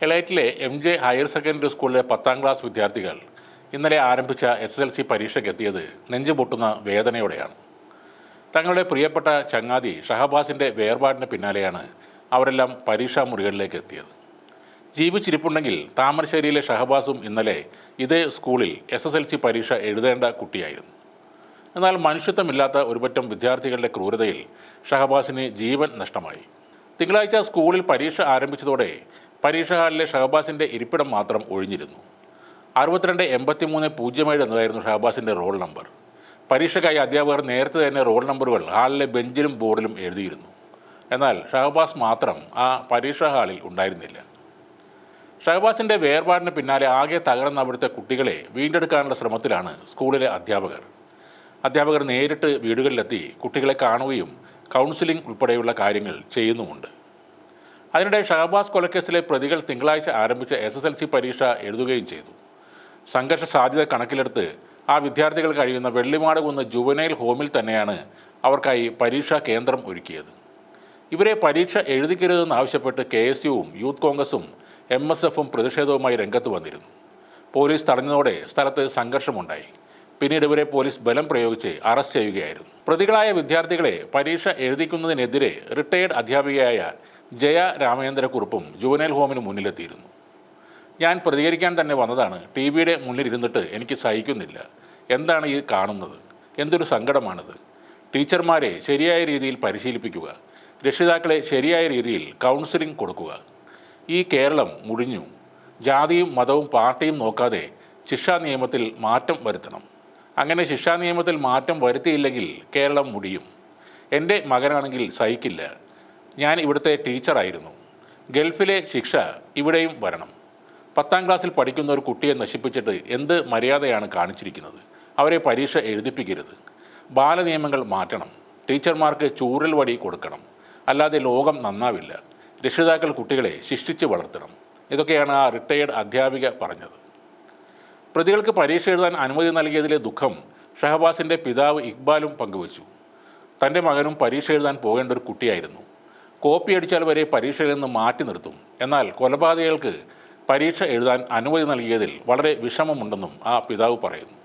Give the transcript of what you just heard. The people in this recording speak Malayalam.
എലൈറ്റിലെ MJ ഹയർ സെക്കൻഡറി സ്കൂളിലെ 10ാം ക്ലാസ് വിദ്യാർത്ഥികൾ ഇന്നലെ ആരംഭിച്ച SSLC പരീക്ഷയ്ക്കെത്തിയത് നെഞ്ചു പൊട്ടുന്ന വേദനയോടെയാണ്. തങ്ങളുടെ പ്രിയപ്പെട്ട ചങ്ങാതി ഷഹബാസിൻ്റെ വേർപാടിന് പിന്നാലെയാണ് അവരെല്ലാം പരീക്ഷാ മുറികളിലേക്ക് എത്തിയത്. ജീവിച്ചിരിപ്പുണ്ടെങ്കിൽ താമരശ്ശേരിയിലെ ഷഹബാസും ഇന്നലെ ഇതേ സ്കൂളിൽ SSLC പരീക്ഷ എഴുതേണ്ട കുട്ടിയായിരുന്നു. എന്നാൽ മനുഷ്യത്വമില്ലാത്ത ഒരുപറ്റം വിദ്യാർത്ഥികളുടെ ക്രൂരതയിൽ ഷഹബാസിന് ജീവൻ നഷ്ടമായി. തിങ്കളാഴ്ച സ്കൂളിൽ പരീക്ഷ ആരംഭിച്ചതോടെ പരീക്ഷാ ഹാളിലെ ഷഹബാസിൻ്റെ ഇരിപ്പിടം മാത്രം ഒഴിഞ്ഞിരുന്നു. 628307 എന്നതായിരുന്നു ഷഹബാസിൻ്റെ റോൾ നമ്പർ. പരീക്ഷയ്ക്കായി അധ്യാപകർ നേരത്തെ തന്നെ റോൾ നമ്പറുകൾ ഹാളിലെ ബെഞ്ചിലും ബോർഡിലും എഴുതിയിരുന്നു. എന്നാൽ ഷഹബാസ് മാത്രം ആ പരീക്ഷാ ഹാളിൽ ഉണ്ടായിരുന്നില്ല. ഷഹബാസിൻ്റെ വേർപാടിന് പിന്നാലെ ആകെ തകർന്ന അവിടുത്തെ കുട്ടികളെ വീണ്ടെടുക്കാനുള്ള ശ്രമത്തിലാണ് സ്കൂളിലെ അധ്യാപകർ നേരിട്ട് വീടുകളിലെത്തി കുട്ടികളെ കാണുകയും കൗൺസിലിംഗ് ഉൾപ്പെടെയുള്ള കാര്യങ്ങൾ ചെയ്യുന്നുമുണ്ട്. അതിനിടെ ഷഹബാസ് കൊലക്കേസിലെ പ്രതികൾ തിങ്കളാഴ്ച ആരംഭിച്ച SSLC പരീക്ഷ എഴുതുകയും ചെയ്തു. സംഘർഷ സാധ്യത കണക്കിലെടുത്ത് ആ വിദ്യാർത്ഥികൾ കഴിയുന്ന വെള്ളിമാടുകുന്ന് ജുവനൈൽ ഹോമിൽ തന്നെയാണ് അവർക്കായി പരീക്ഷാ കേന്ദ്രം ഒരുക്കിയത്. ഇവരെ പരീക്ഷ എഴുതിക്കരുതെന്നാവശ്യപ്പെട്ട് KSUവും യൂത്ത് കോൺഗ്രസും MSFും പ്രതിഷേധവുമായി രംഗത്ത് വന്നിരുന്നു. പോലീസ് തടഞ്ഞതോടെ സ്ഥലത്ത് സംഘർഷമുണ്ടായി. പിന്നീട് ഇവരെ പോലീസ് ബലം പ്രയോഗിച്ച് അറസ്റ്റ് ചെയ്യുകയായിരുന്നു. പ്രതികളായ വിദ്യാർത്ഥികളെ പരീക്ഷ എഴുതിക്കുന്നതിനെതിരെ റിട്ടയേർഡ് അധ്യാപികയായ ജയ രാമേന്ദ്രക്കുറുപ്പും ജുവനൈൽ ഹോമിന് മുന്നിലെത്തിയിരുന്നു. ഞാൻ പ്രതികരിക്കാൻ തന്നെ വന്നതാണ്. TV-യുടെ മുന്നിലിരുന്നിട്ട് എനിക്ക് സഹിക്കുന്നില്ല. എന്താണ് ഈ കാണുന്നത്? എന്തൊരു സങ്കടമാണിത്. ടീച്ചർമാരെ ശരിയായ രീതിയിൽ പരിശീലിപ്പിക്കുക, രക്ഷിതാക്കളെ ശരിയായ രീതിയിൽ കൗൺസിലിംഗ് കൊടുക്കുക. ഈ കേരളം മുടിഞ്ഞു. ജാതിയും മതവും പാർട്ടിയും നോക്കാതെ ശിക്ഷാ നിയമത്തിൽ മാറ്റം വരുത്തണം. അങ്ങനെ ശിക്ഷാ നിയമത്തിൽ മാറ്റം വരുത്തിയില്ലെങ്കിൽ കേരളം മുടിയും. എൻ്റെ മകനാണെങ്കിൽ സഹിക്കില്ല. ഞാൻ ഇവിടുത്തെ ടീച്ചറായിരുന്നു. ഗൾഫിലെ ശിക്ഷ ഇവിടെയും വരണം. 10ാം ക്ലാസ്സിൽ പഠിക്കുന്ന ഒരു കുട്ടിയെ നശിപ്പിച്ചിട്ട് എന്ത് മര്യാദയാണ് കാണിച്ചിരിക്കുന്നത്? അവരെ പരീക്ഷ എഴുതിപ്പിക്കരുത്. ബാലനിയമങ്ങൾ മാറ്റണം. ടീച്ചർമാർക്ക് ചൂരൽ വടി കൊടുക്കണം. അല്ലാതെ ലോകം നന്നാവില്ല. രക്ഷിതാക്കൾ കുട്ടികളെ ശിക്ഷിച്ച് വളർത്തണം. ഇതൊക്കെയാണ് ആ റിട്ടയേർഡ് അധ്യാപിക പറഞ്ഞത്. പ്രതികൾക്ക് പരീക്ഷ എഴുതാൻ അനുമതി നൽകിയതിലെ ദുഃഖം ഷഹബാസിൻ്റെ പിതാവ് ഇക്ബാലും പങ്കുവച്ചു. തൻ്റെ മകനും പരീക്ഷ എഴുതാൻ പോകേണ്ട ഒരു കുട്ടിയായിരുന്നു. കോപ്പി അടിച്ചാൽ വരെ പരീക്ഷയിൽ നിന്ന് മാറ്റി നിർത്തും. എന്നാൽ കൊലപാതകികൾക്ക് പരീക്ഷ എഴുതാൻ അനുമതി നൽകിയതിൽ വളരെ വിഷമമുണ്ടെന്നും ആ പിതാവ് പറയുന്നു.